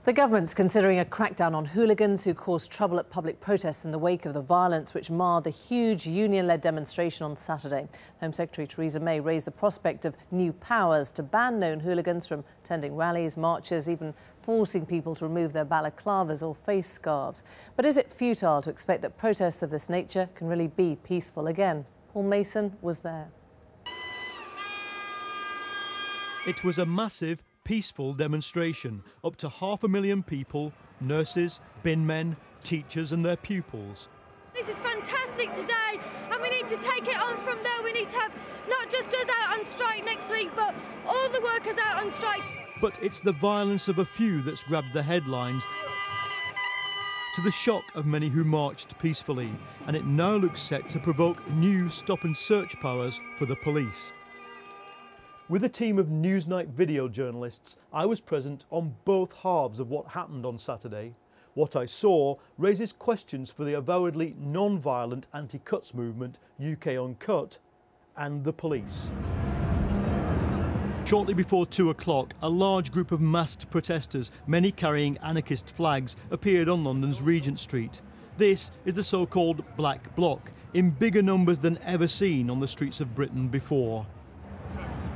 The government's considering a crackdown on hooligans who caused trouble at public protests in the wake of the violence which marred the huge union-led demonstration on Saturday. Home Secretary Theresa May raised the prospect of new powers to ban known hooligans from attending rallies, marches, even forcing people to remove their balaclavas or face scarves. But is it futile to expect that protests of this nature can really be peaceful again? Fortnum Mason was there. It was a massive, peaceful demonstration. Up to 500,000 people, nurses, bin men, teachers and their pupils. This is fantastic today, and we need to take it on from there. We need to have not just us out on strike next week, but all the workers out on strike. But it's the violence of a few that's grabbed the headlines, to the shock of many who marched peacefully, and it now looks set to provoke new stop and search powers for the police. With a team of Newsnight video journalists, I was present on both halves of what happened on Saturday. What I saw raises questions for the avowedly non-violent anti-cuts movement UK Uncut and the police. Shortly before 2 o'clock, a large group of masked protesters, many carrying anarchist flags, appeared on London's Regent Street. This is the so-called Black Bloc, in bigger numbers than ever seen on the streets of Britain before.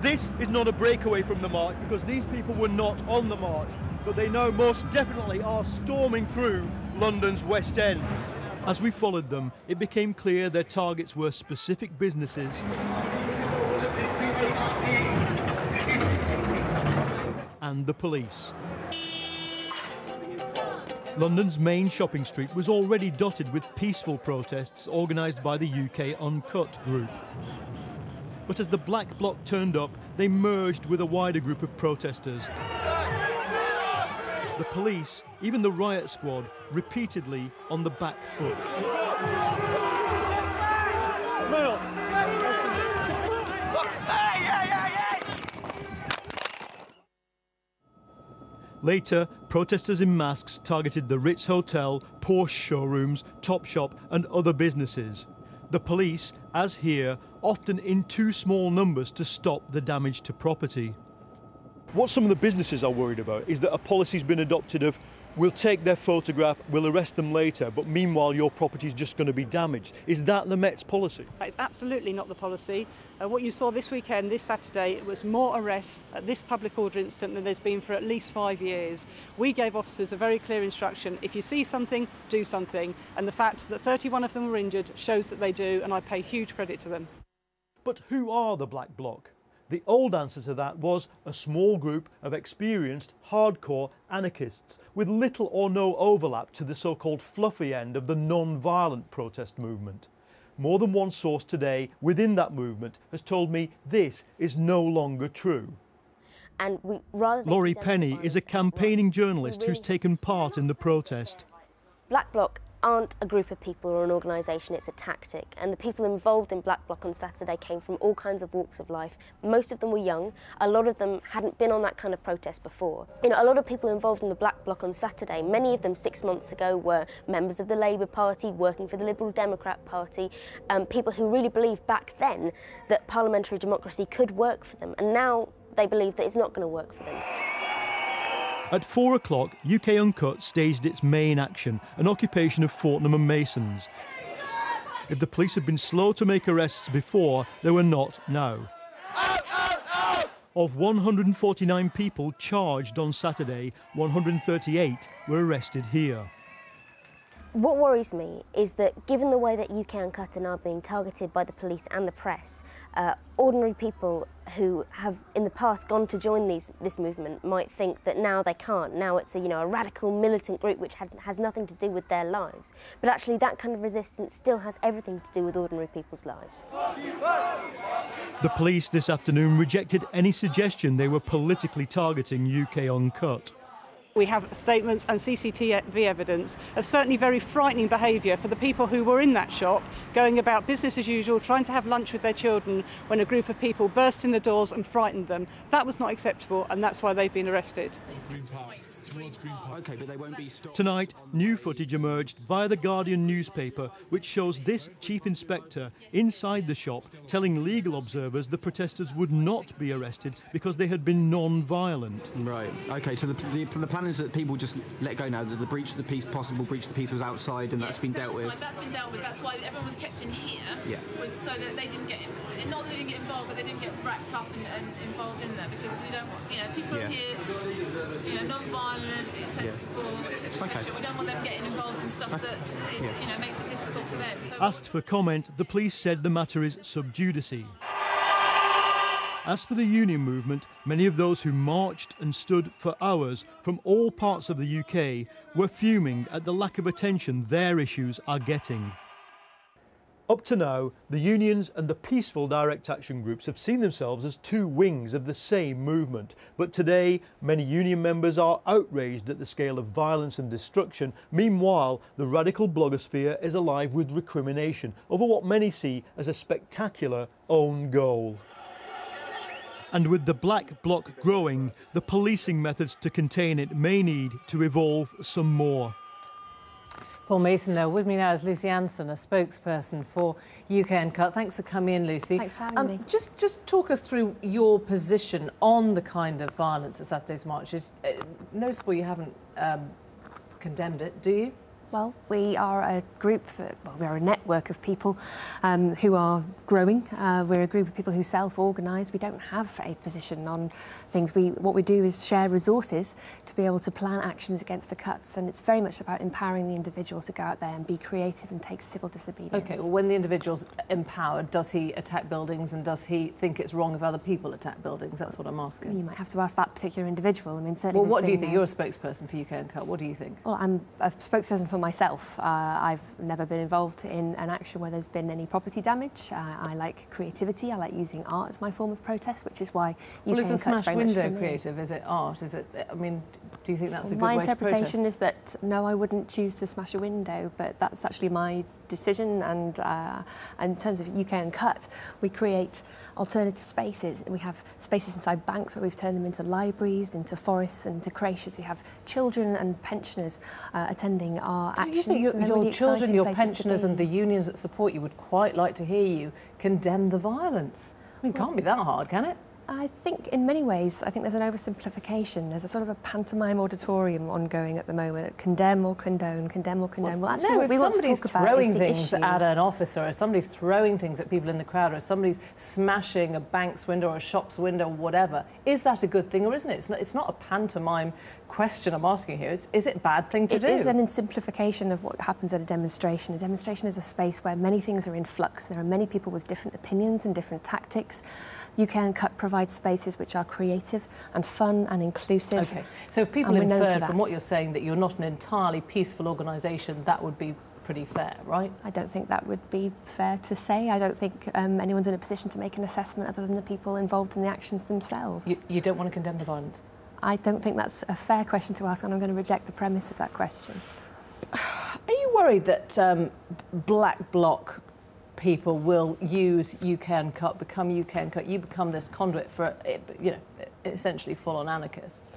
This is not a breakaway from the march because these people were not on the march, but they now most definitely are storming through London's West End. As we followed them, it became clear their targets were specific businesses and the police. London's main shopping street was already dotted with peaceful protests organised by the UK Uncut group. But as the Black Bloc turned up, they merged with a wider group of protesters. The police, even the riot squad, repeatedly on the back foot. Later, protesters in masks targeted the Ritz Hotel, Porsche showrooms, Topshop and other businesses. The police, as here, often in too small numbers to stop the damage to property. What some of the businesses are worried about is that a policy's been adopted of we'll take their photograph, we'll arrest them later, but meanwhile your property's just going to be damaged. Is that the Met's policy? That is absolutely not the policy. What you saw this weekend, this Saturday, was more arrests at this public order incident than there's been for at least 5 years. We gave officers a very clear instruction: if you see something, do something. And the fact that 31 of them were injured shows that they do, and I pay huge credit to them. But who are the Black Bloc? The old answer to that was a small group of experienced, hardcore anarchists with little or no overlap to the so-called fluffy end of the non-violent protest movement. More than one source today within that movement has told me this is no longer true. And Laurie is a campaigning journalist who's taken part in the protest. Black Bloc aren't a group of people or an organisation, it's a tactic. And the people involved in Black Bloc on Saturday came from all kinds of walks of life. Most of them were young. A lot of them hadn't been on that kind of protest before. You know, a lot of people involved in the Black Bloc on Saturday, many of them 6 months ago were members of the Labour Party, working for the Liberal Democrat Party, people who really believed back then that parliamentary democracy could work for them. And now they believe that it's not going to work for them. At 4 o'clock, UK Uncut staged its main action, an occupation of Fortnum Masons. If the police had been slow to make arrests before, they were not now. Out, out, out! Of 149 people charged on Saturday, 138 were arrested here. What worries me is that given the way that UK Uncut are now being targeted by the police and the press, ordinary people who have in the past gone to join this movement might think that now they can't. Now it's a radical militant group which has nothing to do with their lives. But actually that kind of resistance still has everything to do with ordinary people's lives. The police this afternoon rejected any suggestion they were politically targeting UK Uncut. We have statements and CCTV evidence of certainly very frightening behaviour for the people who were in that shop, going about business as usual, trying to have lunch with their children when a group of people burst in the doors and frightened them. That was not acceptable, and that's why they've been arrested. Okay, but they won't be stopped. Tonight, new footage emerged via the Guardian newspaper, which shows this chief inspector inside the shop telling legal observers the protesters would not be arrested because they had been non-violent. Right, okay, so the plan challenge that people just let go now, that the breach of the peace, possible breach of the peace was outside, and that's been dealt with? That's been dealt with. That's why everyone was kept in here, was so that they didn't get, not that they didn't get involved, but they didn't get wrapped up and involved in that, because you don't want, people are here, non-violent, sensible, etc. We don't want them getting involved in stuff that is, makes it difficult for them. So asked for comment, the police said the matter is sub judice. As for the union movement, many of those who marched and stood for hours from all parts of the UK were fuming at the lack of attention their issues are getting. Up to now, the unions and the peaceful direct action groups have seen themselves as two wings of the same movement. But today, many union members are outraged at the scale of violence and destruction. Meanwhile, the radical blogosphere is alive with recrimination over what many see as a spectacular own goal. And with the Black Bloc growing, the policing methods to contain it may need to evolve some more. Paul Mason there. With me now is Lucy Annson, a spokesperson for UK Uncut. Thanks for coming in, Lucy. Thanks for having me. Just talk us through your position on the kind of violence at Saturday's march. It's noticeable you haven't condemned it, do you? Well, we are a group we are a network of people who are growing. We're a group of people who self-organise. We don't have a position on things. What we do is share resources to be able to plan actions against the cuts, and it's very much about empowering the individual to go out there and be creative and take civil disobedience. OK, well, when the individual's empowered, does he attack buildings, and does he think it's wrong if other people attack buildings? That's what I'm asking. You might have to ask that particular individual. I mean, certainly. Well, what do you think? You're a spokesperson for UK Uncut. What do you think? Well, I'm a spokesperson for myself. I've never been involved in an action where there's been any property damage. I like creativity. I like using art as my form of protest, which is why UK Well, is a smash window much creative? Is it art? Is it? I mean, do you think that's a good my way to protest? My interpretation is that no, I wouldn't choose to smash a window, but that's actually my decision. And in terms of UK Uncut, we create alternative spaces. We have spaces inside banks where we've turned them into libraries, into forests, into creches. We have children and pensioners attending our actions. Do you think your really children, your places pensioners and the unions that support you would quite like to hear you condemn the violence? I mean, it can't be that hard, can it? I think in many ways, I think there's an oversimplification. There's a sort of a pantomime auditorium ongoing at the moment. Condemn or condone, condemn or condone. Well, actually, no, what we want to talk about throwing is the things issues. at an officer, or somebody's throwing things at people in the crowd, or somebody's smashing a bank's window or a shop's window, or whatever, is that a good thing or isn't it? It's not a pantomime question I'm asking here. Is it a bad thing to do? It is an simplification of what happens at a demonstration. A demonstration is a space where many things are in flux. There are many people with different opinions and different tactics. UK Uncut provides spaces which are creative and fun and inclusive. OK, so if people infer from what you're saying that you're not an entirely peaceful organisation, that would be pretty fair, right? I don't think that would be fair to say. I don't think anyone's in a position to make an assessment other than the people involved in the actions themselves. You don't want to condemn the violence? I don't think that's a fair question to ask, and I'm going to reject the premise of that question. Are you worried that Black Bloc people will use UK Uncut, become UK Uncut, you become this conduit for, essentially full-on anarchists?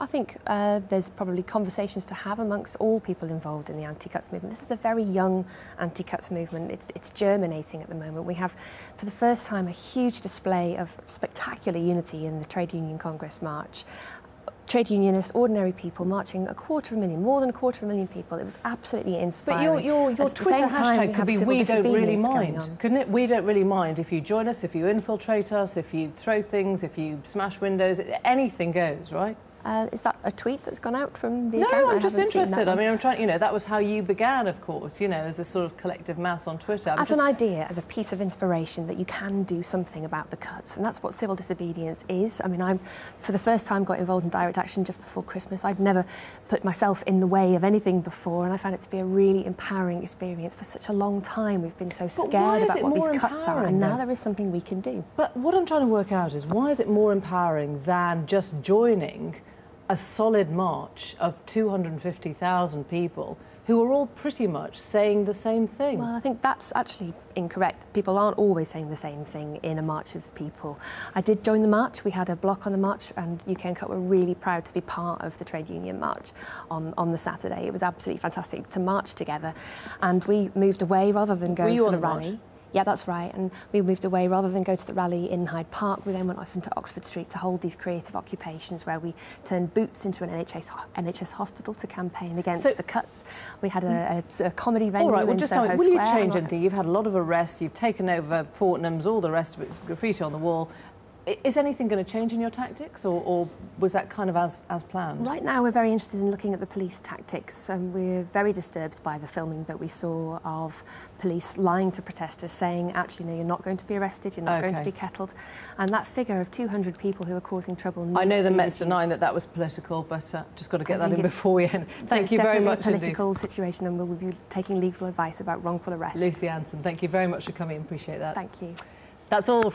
I think there's probably conversations to have amongst all people involved in the anti-cuts movement. This is a very young anti-cuts movement. It's germinating at the moment. We have, for the first time, a huge display of spectacular unity in the Trade Union Congress March. Trade unionists, ordinary people marching, more than a quarter of a million people. It was absolutely inspiring. But your Twitter hashtag could be "We don't really mind," couldn't it? We don't really mind if you join us, if you infiltrate us, if you throw things, if you smash windows. Anything goes, right? Is that a tweet that's gone out from the account? No, I'm just interested. I mean, I'm trying, that was how you began, of course, as a sort of collective mass on Twitter. As an idea, as a piece of inspiration that you can do something about the cuts, and that's what civil disobedience is. I mean, I, for the first time, got involved in direct action just before Christmas. I'd never put myself in the way of anything before, and I found it to be a really empowering experience. For such a long time, we've been so scared about what these cuts are, and now there is something we can do. But what I'm trying to work out is, why is it more empowering than just joining a solid march of 250,000 people who are all pretty much saying the same thing? Well, I think that's actually incorrect. People aren't always saying the same thing in a march of people. I did join the march. We had a block on the march, and UK Uncut were really proud to be part of the trade union march on the Saturday. It was absolutely fantastic to march together, and we moved away rather than go for the rally. Yeah, that's right. And we moved away. Rather than go to the rally in Hyde Park, we then went off into Oxford Street to hold these creative occupations where we turned Boots into an NHS hospital to campaign against the cuts. We had a comedy venue. All right, well, in just Soho tell me, will you Square, change anything? You've had a lot of arrests, you've taken over Fortnum's, all the rest of it, graffiti on the wall. Is anything going to change in your tactics, or was that kind of as planned? Right now we're very interested in looking at the police tactics, and we're very disturbed by the filming that we saw of police lying to protesters, saying, actually, no, you're not going to be arrested, you're not going to be kettled. And that figure of 200 people who are causing trouble needs to be reduced. I know the Met's denying that was political, but just got to get that in before we end. Thank you very much. It's definitely a political situation, and we'll be taking legal advice about wrongful arrest. Lucy Annson, thank you very much for coming. Appreciate that. Thank you. That's all.